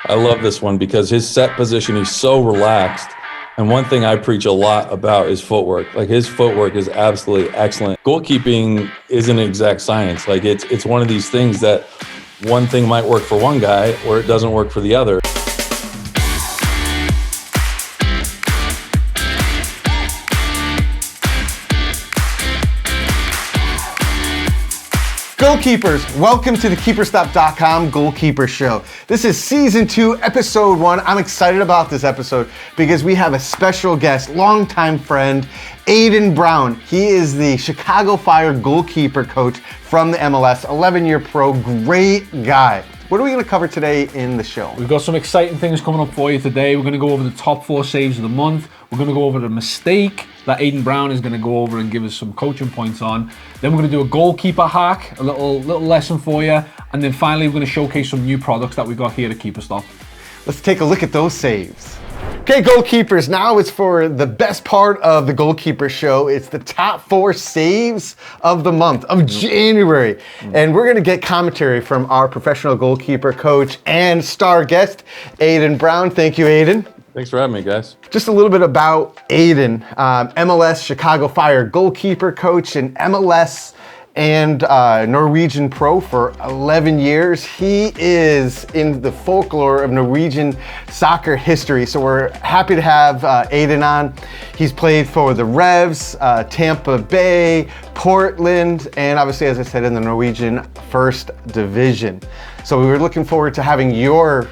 I love this one because his set position, he's so relaxed. And one thing I preach a lot about is footwork. Like, his footwork is absolutely excellent. Goalkeeping isn't an exact science. Like, it's one of these things that one thing might work for one guy or it doesn't work for the other. Goalkeepers, welcome to the KeeperStop.com Goalkeeper Show. This is Season 2, Episode 1. I'm excited about this episode because we have a special guest, longtime friend, Adin Brown. He is the Chicago Fire goalkeeper coach from the MLS, 11-year pro, great guy. What are we going to cover today in the show? We've got some exciting things coming up for you today. We're going to go over the top 4 saves of the month. We're going to go over the mistake that Adin Brown is going to go over and give us some coaching points on. Then we're going to do a goalkeeper hack, a little lesson for you. And then finally, we're going to showcase some new products that we've got here at Keeper Stop. Let's take a look at those saves. Okay, goalkeepers, now it's for the best part of the Goalkeeper Show. It's the top 4 saves of the month of January. And we're going to get commentary from our professional goalkeeper coach and star guest, Adin Brown. Thank you, Adin. Thanks for having me, guys. Just a little bit about Adin, MLS Chicago Fire goalkeeper coach and MLS and Norwegian pro for 11 years. He is in the folklore of Norwegian soccer history, so we're happy to have Adin on. He's played for the Revs, Tampa Bay, Portland, and obviously, as I said, in the Norwegian First Division. So we were looking forward to having your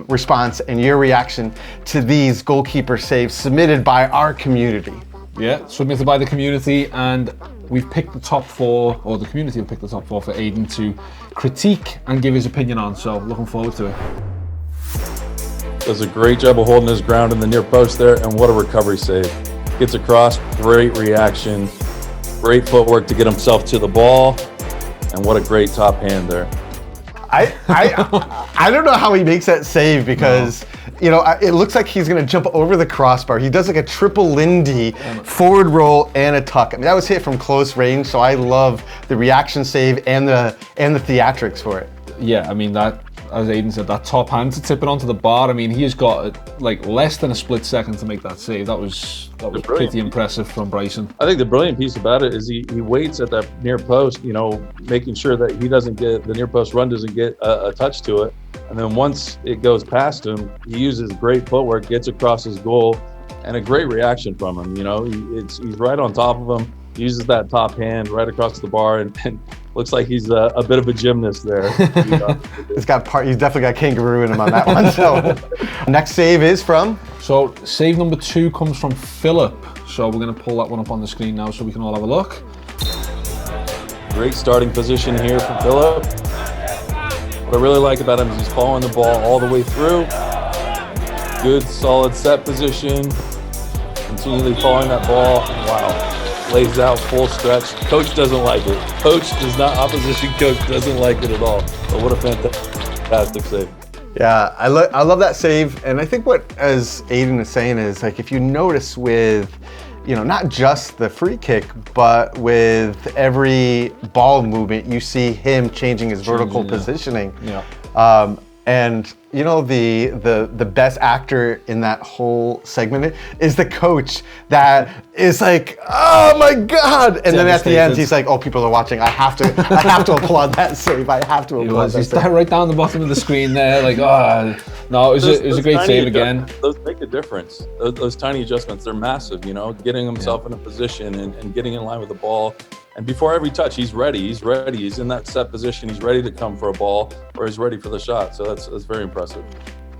response and your reaction to these goalkeeper saves submitted by our community. Yeah, submitted by the community, and we've picked the top 4, or the community have picked the top 4 for Adin to critique and give his opinion on, so looking forward to it. Does a great job of holding his ground in the near post there, and what a recovery save. Gets across, great reaction, great footwork to get himself to the ball, and what a great top hand there. I don't know how he makes that save because, you know, it looks like he's going to jump over the crossbar. He does like a triple Lindy, forward roll, and a tuck. I mean, that was hit from close range, so I love the reaction save and the theatrics for it. Yeah, I mean, that, as Adin said, that top hand to tip it onto the bar, I mean, he has got like less than a split second to make that save. That was pretty impressive from Bryson. I think the brilliant piece about it is he waits at that near post, you know, making sure that he doesn't get, the near post run doesn't get a touch to it. And then once it goes past him, he uses great footwork, gets across his goal, and a great reaction from him. You know, he's right on top of him, uses that top hand right across the bar, and looks like he's a bit of a gymnast there. He's definitely got kangaroo in him on that one. So next save is from? So save number 2 comes from Philip. So we're going to pull that one up on the screen now so we can all have a look. Great starting position here for Philip. What I really like about him is he's following the ball all the way through. Good, solid set position. Continually following that ball. Wow. Lays out full stretch. Coach doesn't like it. Coach does not, opposition coach doesn't like it at all. But what a fantastic save. Yeah, I love that save. And I think what, as Adin is saying, is like if you notice with, you know, not just the free kick, but with every ball movement, you see him changing his vertical positioning. Yeah. And you know, the best actor in that whole segment is the coach that is like, oh my God. And then at the end, he's like, oh, people are watching. I have to applaud that save. I have to applaud that He's save. right down the bottom of the screen there, like, no, it was a great save again. Those make a difference. Those tiny adjustments, they're massive, you know, getting himself in a position and getting in line with the ball. And before every touch, he's ready. He's in that set position. He's ready to come for a ball, or he's ready for the shot. So that's very impressive.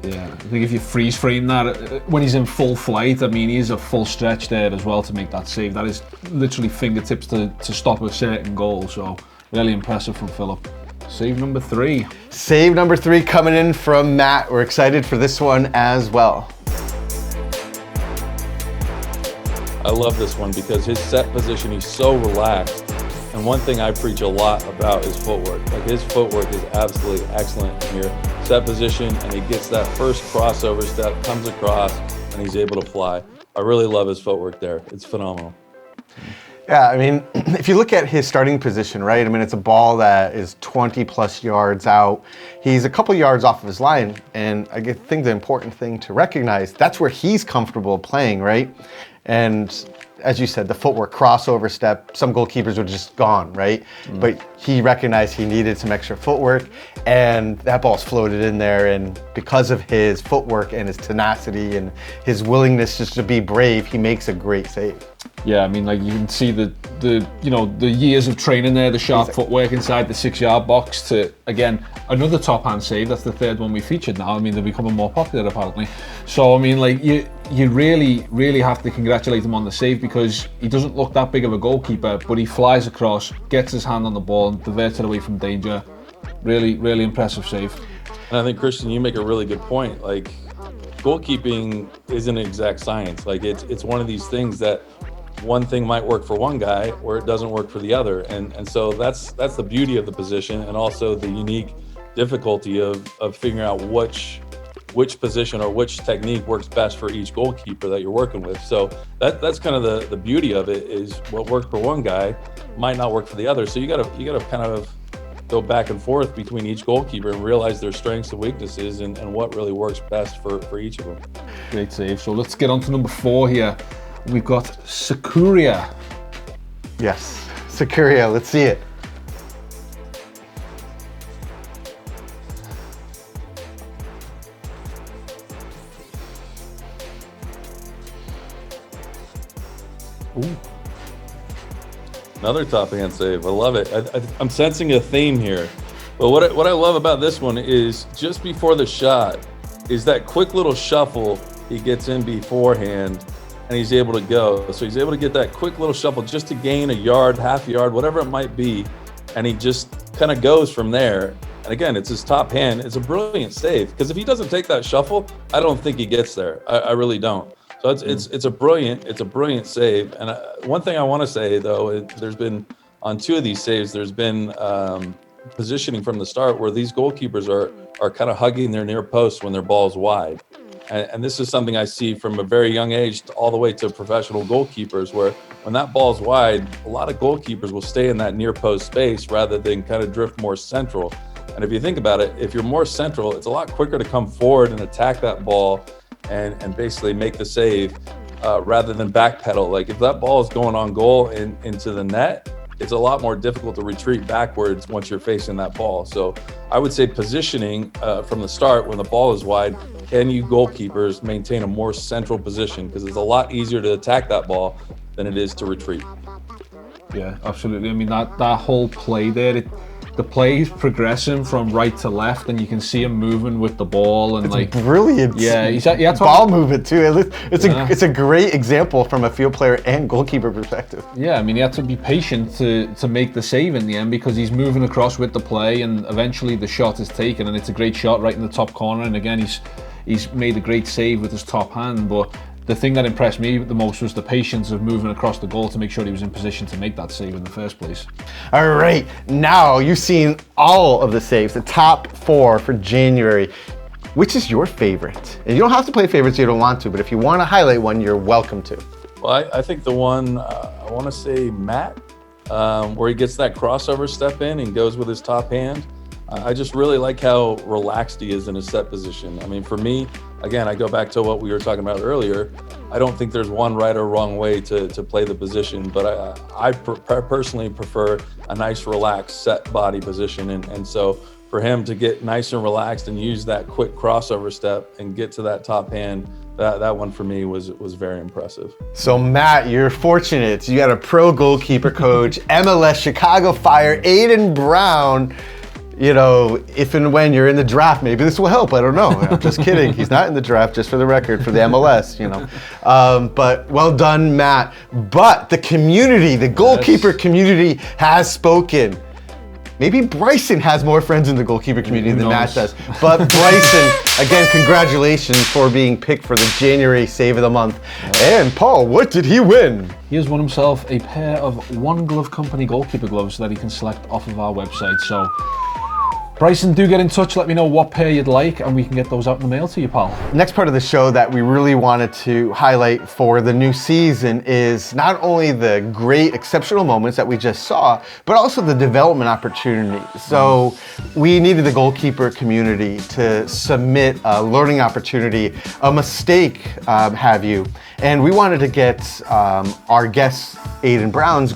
Yeah, I think if you freeze frame that, when he's in full flight, I mean, he's a full stretch there as well to make that save. That is literally fingertips to stop a certain goal. So really impressive from Philip. Save number 3. Save number 3 coming in from Matt. We're excited for this one as well. I love this one because his set position, he's so relaxed. And one thing I preach a lot about is footwork. Like, his footwork is absolutely excellent here. Set position, and he gets that first crossover step, comes across, and he's able to fly. I really love his footwork there. It's phenomenal. Yeah, I mean, if you look at his starting position, right? I mean, it's a ball that is 20 plus yards out. He's a couple yards off of his line, and I think the important thing to recognize, that's where he's comfortable playing, right? And as you said, the footwork, crossover step, some goalkeepers would just gone, right? But he recognized he needed some extra footwork, and that ball's floated in there, and because of his footwork and his tenacity and his willingness just to be brave, he makes a great save. Yeah, I mean, like you can see the years of training there, the sharp footwork inside the 6-yard box to, again, another top hand save. That's the third one we featured now. I mean, they're becoming more popular apparently. So, I mean, like you really, really have to congratulate him on the save because he doesn't look that big of a goalkeeper, but he flies across, gets his hand on the ball and diverts it away from danger. Really, really impressive save. And I think, Christian, you make a really good point. Like, goalkeeping isn't an exact science. Like, it's one of these things that one thing might work for one guy where it doesn't work for the other. And so that's the beauty of the position, and also the unique difficulty of figuring out which position or which technique works best for each goalkeeper that you're working with. So that's kind of the beauty of it, is what worked for one guy might not work for the other. So you gotta kind of go back and forth between each goalkeeper and realize their strengths and weaknesses and what really works best for each of them. Great save. So let's get on to number 4 here. We've got Sakuria. Yes, Sakuria, let's see it. Ooh. Another top hand save. I love it. I'm sensing a theme here. But what I love about this one is just before the shot is that quick little shuffle he gets in beforehand, and he's able to go. So he's able to get that quick little shuffle just to gain a yard, half yard, whatever it might be, and he just kind of goes from there. And again, it's his top hand. It's a brilliant save, because if he doesn't take that shuffle, I don't think he gets there. I really don't. So it's a brilliant save. And one thing I want to say though, there's been on 2 of these saves, there's been positioning from the start where these goalkeepers are kind of hugging their near post when their ball's wide. And this is something I see from a very young age all the way to professional goalkeepers, where when that ball's wide, a lot of goalkeepers will stay in that near post space rather than kind of drift more central. And if you think about it, if you're more central, it's a lot quicker to come forward and attack that ball and basically make the save rather than backpedal. Like if that ball is going on goal and into the net, it's a lot more difficult to retreat backwards once you're facing that ball. So I would say positioning from the start when the ball is wide, can you goalkeepers maintain a more central position? Because it's a lot easier to attack that ball than it is to retreat. Yeah, absolutely. I mean, that whole play there, the play is progressing from right to left, and you can see him moving with the ball, and it's brilliant. Yeah, he's ball movement too. It's a great example from a field player and goalkeeper perspective. Yeah, I mean, he had to be patient to make the save in the end, because he's moving across with the play, and eventually the shot is taken, and it's a great shot right in the top corner. And again, he's made a great save with his top hand, but the thing that impressed me the most was the patience of moving across the goal to make sure he was in position to make that save in the first place. All right, now you've seen all of the saves, the top 4 for January. Which is your favorite? And you don't have to play favorites if you don't want to, but if you want to highlight one, you're welcome to. Well, I think the one, I want to say Matt, where he gets that crossover step in and goes with his top hand. I just really like how relaxed he is in his set position. I mean, for me, again, I go back to what we were talking about earlier. I don't think there's one right or wrong way to play the position, but I personally prefer a nice, relaxed, set body position. And so for him to get nice and relaxed and use that quick crossover step and get to that top hand, that one for me was very impressive. So Matt, you're fortunate. You got a pro goalkeeper coach, MLS Chicago Fire, Adin Brown. You know, if and when you're in the draft, maybe this will help. I don't know. I'm just kidding. He's not in the draft, just for the record, for the MLS, you know. But well done, Matt. But the community, the goalkeeper community has spoken. Maybe Bryson has more friends in the goalkeeper community than Matt does. But Bryson, again, congratulations for being picked for the January Save of the Month. And Paul, what did he win? He has won himself a pair of One Glove Company goalkeeper gloves that he can select off of our website. So Bryson, do get in touch. Let me know what pair you'd like, and we can get those out in the mail to you, pal. Next part of the show that we really wanted to highlight for the new season is not only the great, exceptional moments that we just saw, but also the development opportunity. So we needed the goalkeeper community to submit a learning opportunity, a mistake, have you. And we wanted to get our guest, Adin Brown's,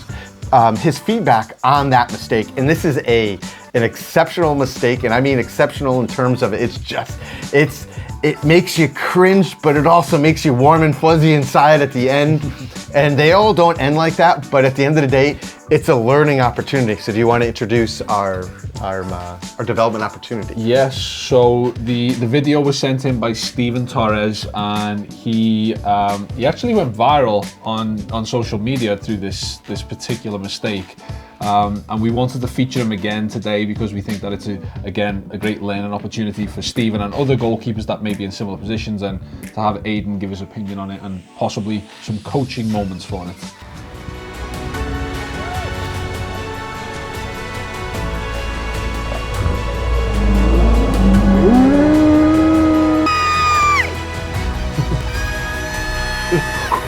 his feedback on that mistake. And this is an exceptional mistake, and I mean exceptional in terms of it makes you cringe, but it also makes you warm and fuzzy inside at the end. And they all don't end like that, but at the end of the day, it's a learning opportunity. So do you want to introduce our development opportunity? Yes, so the video was sent in by Steven Torres, and he actually went viral on social media through this particular mistake. And we wanted to feature him again today because we think that it's a great learning opportunity for Steven and other goalkeepers that may be in similar positions, and to have Adin give his opinion on it and possibly some coaching moments for it.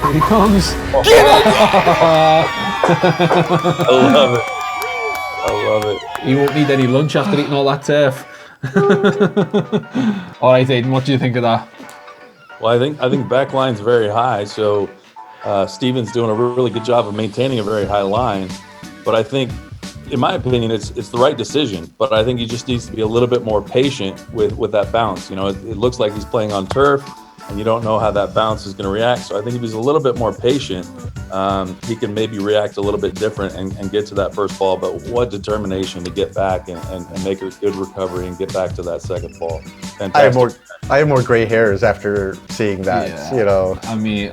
Here he comes. I love it. I love it. He won't need any lunch after eating all that turf. All right, Adin, what do you think of that? Well, I think backline's very high, so Steven's doing a really good job of maintaining a very high line. But I think, in my opinion, it's the right decision. But I think he just needs to be a little bit more patient with that bounce. You know, it looks like he's playing on turf, and you don't know how that bounce is going to react. So I think if he's a little bit more patient, he can maybe react a little bit different and get to that first ball. But what determination to get back and make a good recovery and get back to that second ball. Fantastic. I have more gray hairs after seeing that. Yeah. You know, I mean,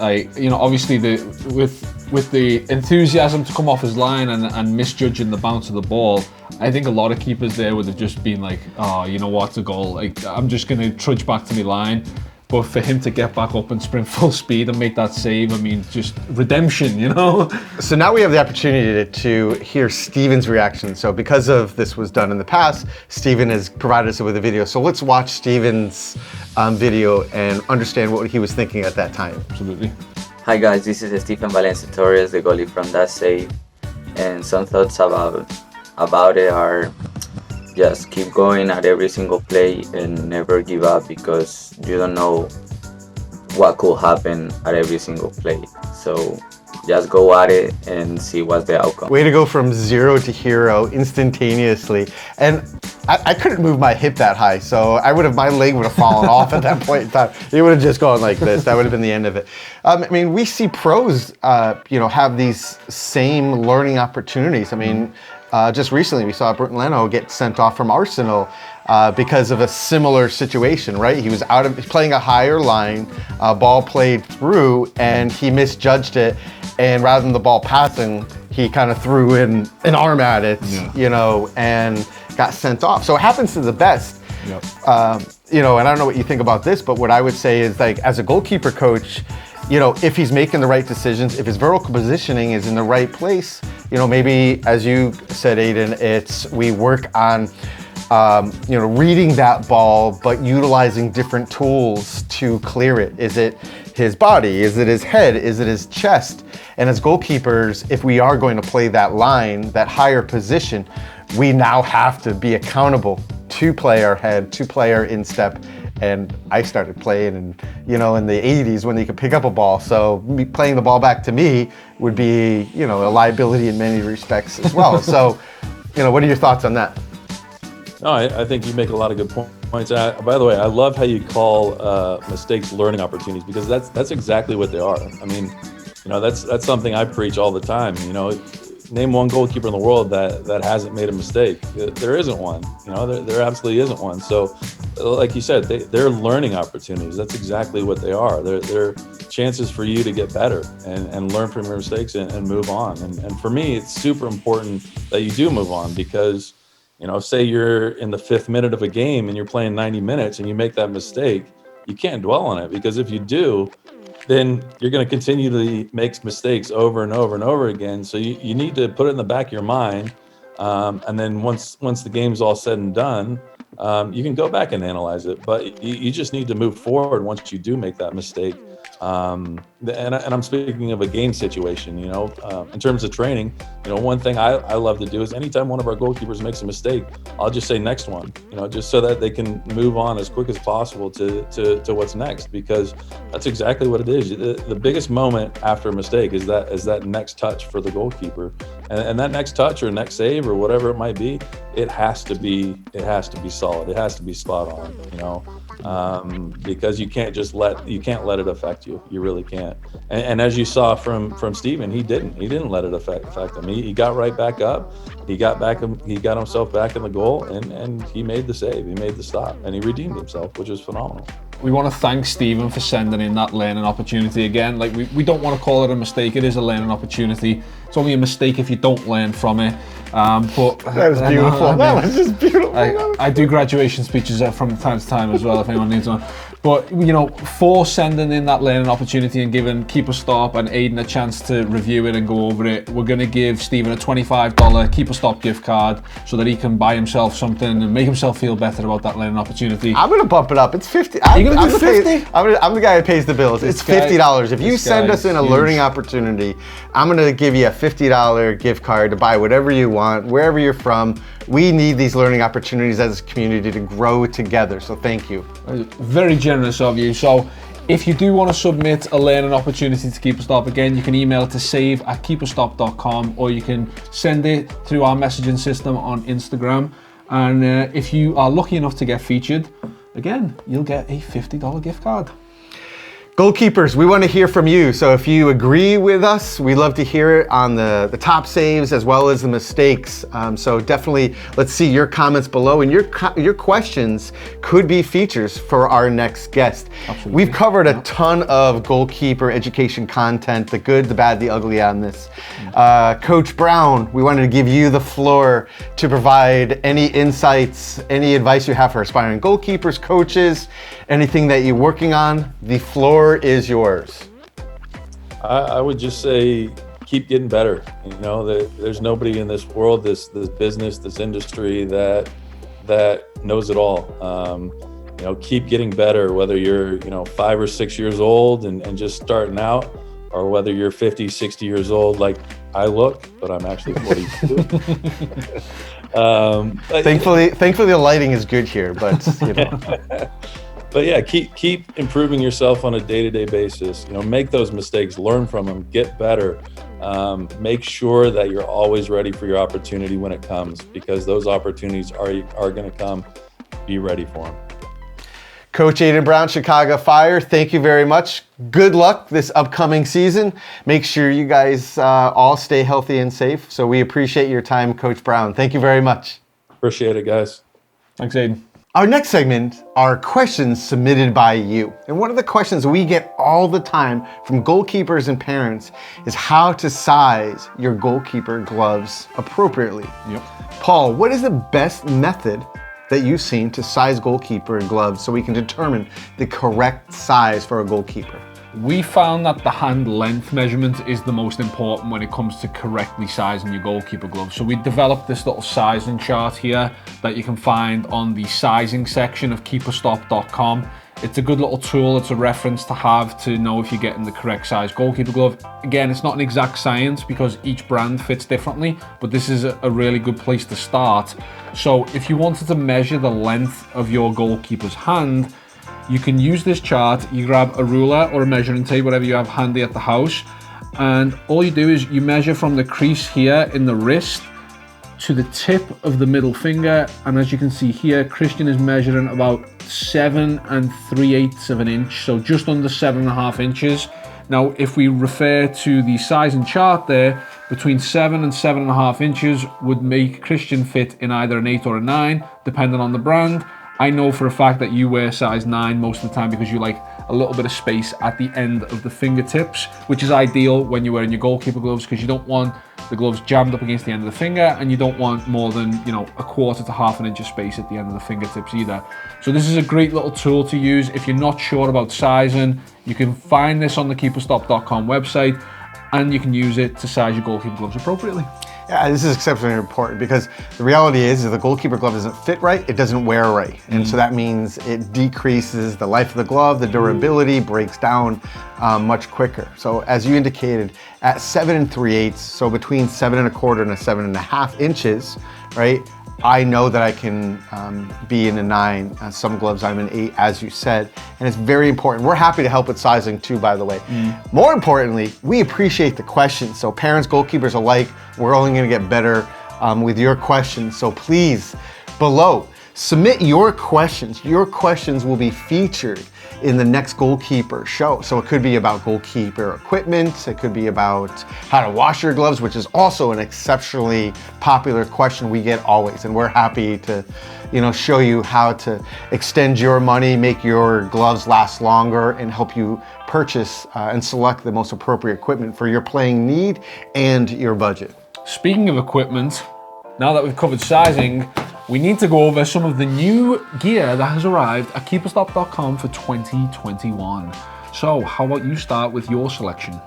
obviously with the enthusiasm to come off his line and misjudging the bounce of the ball, I think a lot of keepers there would have just been like, oh, you know what, it's a goal. Like, I'm just going to trudge back to my line. But for him to get back up and sprint full speed and make that save, I mean, just redemption, you know? So now we have the opportunity to hear Steven's reaction. So because of this was done in the past, Steven has provided us with a video. So let's watch Steven's video and understand what he was thinking at that time. Absolutely. Hi guys, this is Stephen Valencia Torres, the goalie from that save. And some thoughts about it are just keep going at every single play and never give up, because you don't know what could happen at every single play. So just go at it and see what's the outcome. Way to go from zero to hero instantaneously. And I couldn't move my hip that high, so my leg would have fallen off at that point in time. It would have just gone like this. That would have been the end of it. I mean, we see pros, have these same learning opportunities. I mean, just recently we saw Burton Leno get sent off from Arsenal because of a similar situation, right? He was playing a higher line, ball played through, and he misjudged it. And rather than the ball passing, he kind of threw in an arm at it, and got sent off. So it happens to the best. Yep. And I don't know what you think about this, but what I would say is, like, as a goalkeeper coach, if he's making the right decisions, if his vertical positioning is in the right place, maybe, as you said, Adin, we work on, reading that ball, but utilizing different tools to clear it. Is it his body? Is it his head? Is it his chest? And as goalkeepers, if we are going to play that line, that higher position, we now have to be accountable to play our head, to play our instep. And I started playing in the 80s when you could pick up a ball. So playing the ball back to me would be, a liability in many respects as well. So, what are your thoughts on that? No, I think you make a lot of good points. By the way, I love how you call mistakes learning opportunities, because that's exactly what they are. I mean, that's something I preach all the time. Name one goalkeeper in the world that hasn't made a mistake. There isn't one. There absolutely isn't one. So, like you said, they're learning opportunities. That's exactly what they are. They're chances for you to get better and learn from your mistakes and move on. And for me, it's super important that you do move on, because, say you're in the 5th minute of a game and you're playing 90 minutes and you make that mistake, you can't dwell on it, because if you do, then you're going to continue to make mistakes over and over and over again. So you need to put it in the back of your mind And then once the game's all said and done, you can go back and analyze it, but you just need to move forward once you do make that mistake. And I'm speaking of a game situation, in terms of training, one thing I love to do is anytime one of our goalkeepers makes a mistake, I'll just say next one, just so that they can move on as quick as possible to what's next, because that's exactly what it is. The biggest moment after a mistake is that next touch for the goalkeeper, and that next touch or next save or whatever it might be, it has to be solid. It has to be spot on, because you can't let it affect you. You really can't. And as you saw from Steven, he didn't let it affect him. He got right back up. He got himself back in the goal, and he made the save. He made the stop, and he redeemed himself, which is phenomenal. We want to thank Steven for sending in that learning opportunity again. Like, we don't want to call it a mistake. It is a learning opportunity. It's only a mistake if you don't learn from it. But that was beautiful. That was just beautiful. I do graduation speeches from time to time as well, if anyone needs one. But, for sending in that learning opportunity and giving Keeper Stop and Adin a chance to review it and go over it, we're going to give Steven a $25 Keeper Stop gift card so that he can buy himself something and make himself feel better about that learning opportunity. I'm going to bump it up. It's $50. Are you going to do 50? I'm the guy that pays the bills. It's $50. If you send us in a learning opportunity, I'm going to give you a $50 gift card to buy whatever you want, wherever you're from. We need these learning opportunities as a community to grow together. So thank you. Very generous of you. So if you do want to submit a learning opportunity to Keeper Stop, again, you can email it to save@keeperstop.com, or you can send it through our messaging system on Instagram. And if you are lucky enough to get featured, again, you'll get a $50 gift card. Goalkeepers, we want to hear from you. So if you agree with us, we love to hear it on the top saves as well as the mistakes. So definitely, let's see your comments below, and your questions could be features for our next guest. Absolutely. We've covered a ton of goalkeeper education content, the good, the bad, the ugly on this. Coach Brown, we wanted to give you the floor to provide any insights, any advice you have for aspiring goalkeepers, coaches, anything that you're working on. The floor is yours. I would just say keep getting better. There's nobody in this world, this business, this industry that knows it all. Keep getting better, whether you're 5 or 6 years old and just starting out, or whether you're 50, 60 years old like I look, but I'm actually 42. Thankfully the lighting is good here, but But yeah, keep improving yourself on a day-to-day basis. Make those mistakes, learn from them, get better. Make sure that you're always ready for your opportunity when it comes, because those opportunities are going to come. Be ready for them. Coach Adin Brown, Chicago Fire, thank you very much. Good luck this upcoming season. Make sure you guys all stay healthy and safe. So we appreciate your time, Coach Brown. Thank you very much. Appreciate it, guys. Thanks, Adin. Our next segment are questions submitted by you. And one of the questions we get all the time from goalkeepers and parents is how to size your goalkeeper gloves appropriately. Yep. Paul, what is the best method that you've seen to size goalkeeper gloves so we can determine the correct size for a goalkeeper? We found that the hand length measurement is the most important when it comes to correctly sizing your goalkeeper gloves. So we developed this little sizing chart here that you can find on the sizing section of keeperstop.com. It's a good little tool. It's a reference to have to know if you're getting the correct size goalkeeper glove. Again, it's not an exact science because each brand fits differently, but this is a really good place to start. So if you wanted to measure the length of your goalkeeper's hand, you can use this chart. You grab a ruler or a measuring tape, whatever you have handy at the house, and all you do is you measure from the crease here in the wrist to the tip of the middle finger. And as you can see here, Christian is measuring about 7 3/8 of an inch, so just under 7.5 inches. Now, if we refer to the sizing chart there, between 7 and 7.5 inches would make Christian fit in either an 8 or a 9, depending on the brand. I know for a fact that you wear size 9 most of the time because you like a little bit of space at the end of the fingertips, which is ideal when you're wearing your goalkeeper gloves because you don't want the gloves jammed up against the end of the finger, and you don't want more than 1/4 to 1/2 inch of space at the end of the fingertips either. So this is a great little tool to use if you're not sure about sizing. You can find this on the keeperstop.com website, and you can use it to size your goalkeeper gloves appropriately. Yeah, this is exceptionally important because the reality is if the goalkeeper glove doesn't fit right, it doesn't wear right. And so that means it decreases the life of the glove, the durability breaks down much quicker. So as you indicated, at 7 3/8, so between 7 1/4 and 7 1/2 inches, right? I know that I can be in a 9. Some gloves I'm an 8, as you said, and it's very important. We're happy to help with sizing too, by the way. More importantly, we appreciate the questions. So parents, goalkeepers alike, we're only gonna get better with your questions. So please, below, submit your questions. Your questions will be featured in the next goalkeeper show. So it could be about goalkeeper equipment, it could be about how to wash your gloves, which is also an exceptionally popular question we get always. And we're happy to, show you how to extend your money, make your gloves last longer, and help you purchase and select the most appropriate equipment for your playing need and your budget. Speaking of equipment, now that we've covered sizing, we need to go over some of the new gear that has arrived at keeperstop.com for 2021. So how about you start with your selection?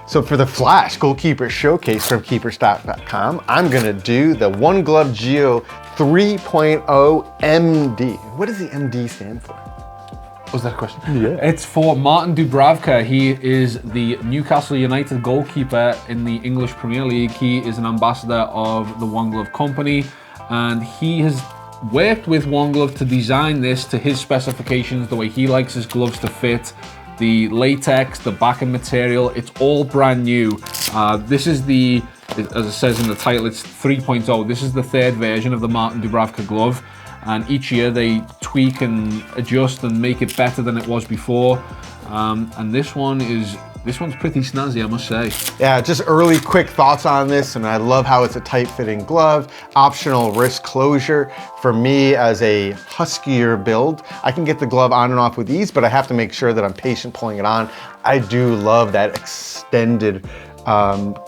So for the Flash Goalkeeper Showcase from keeperstop.com, I'm gonna do the One Glove Geo 3.0 MD. What does the MD stand for? Was that a question? Yeah. It's for Martin Dubravka. He is the Newcastle United goalkeeper in the English Premier League. He is an ambassador of the One Glove Company, and he has worked with One Glove to design this to his specifications, the way he likes his gloves to fit, the latex, the backing material, it's all brand new. This is the, as it says in the title, it's 3.0. This is the 3rd version of the Martin Dubravka glove, and each year they tweak and adjust and make it better than it was before. And this one's pretty snazzy, I must say. Yeah, just early quick thoughts on this, and I love how it's a tight fitting glove, optional wrist closure. For me, as a huskier build, I can get the glove on and off with ease, but I have to make sure that I'm patient pulling it on. I do love that extended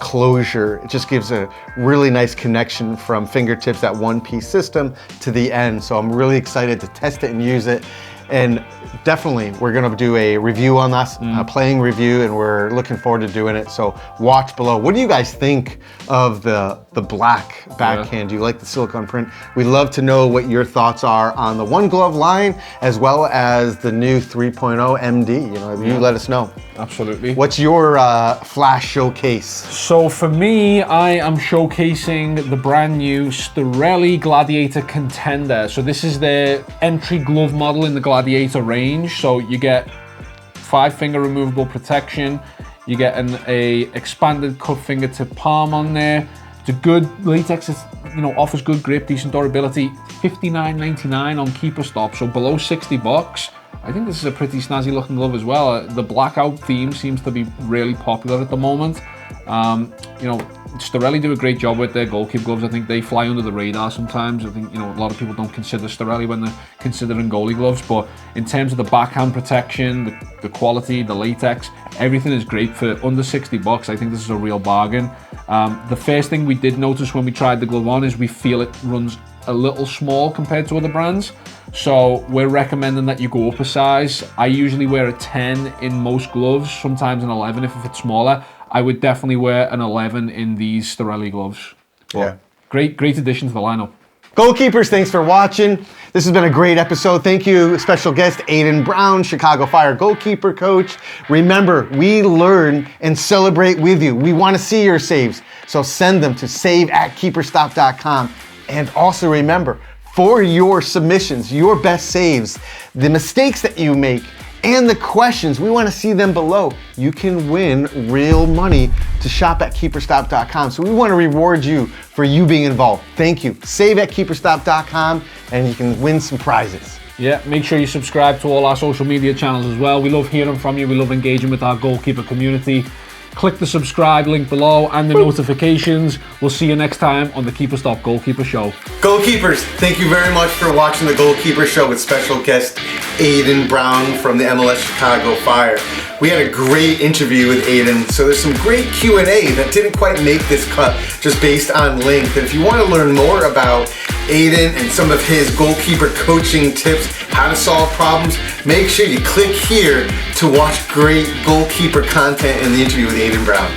closure. It just gives a really nice connection from fingertips, that one-piece system, to the end. So I'm really excited to test it and use it. And definitely, we're gonna do a review on this, a playing review, and we're looking forward to doing it. So watch below. What do you guys think of the black backhand? Do you like the silicone print? We'd love to know what your thoughts are on the One Glove line, as well as the new 3.0 MD. You let us know. Absolutely. What's your Flash showcase? So for me, I am showcasing the brand new Storelli Gladiator Contender. So this is the entry glove model in the Gladiator range. So you get 5-finger removable protection. You get a expanded cut fingertip palm on there. It's a good latex. It's, offers good grip, decent durability. $59.99 on KeeperStop, so below $60. I think this is a pretty snazzy looking glove as well. The blackout theme seems to be really popular at the moment. Storelli do a great job with their goalkeeper gloves. I think they fly under the radar sometimes. I think, a lot of people don't consider Storelli when they're considering goalie gloves, but in terms of the backhand protection, the quality, the latex, everything is great for under $60. I think this is a real bargain. The first thing we did notice when we tried the glove on is we feel it runs a little small compared to other brands. So we're recommending that you go up a size. I usually wear a 10 in most gloves, sometimes an 11 if it's smaller. I would definitely wear an 11 in these Storelli gloves. But great addition to the lineup. Goalkeepers, thanks for watching. This has been a great episode. Thank you, special guest Adin Brown, Chicago Fire goalkeeper coach. Remember, we learn and celebrate with you. We want to see your saves, so send them to save@keeperstop.com. And also remember, for your submissions, your best saves, the mistakes that you make, and the questions, we want to see them below. You can win real money to shop at keeperstop.com. So we want to reward you for you being involved. Thank you. Save at keeperstop.com and you can win some prizes. Yeah, make sure you subscribe to all our social media channels as well. We love hearing from you. We love engaging with our goalkeeper community. Click the subscribe link below and the notifications. We'll see you next time on the KeeperStop Goalkeeper Show. Goalkeepers, thank you very much for watching the Goalkeeper Show with special guest Adin Brown from the MLS Chicago Fire. We had a great interview with Adin, so there's some great Q&A that didn't quite make this cut just based on length. And if you want to learn more about Adin and some of his goalkeeper coaching tips, how to solve problems, make sure you click here to watch great goalkeeper content in the interview with Adin Brown.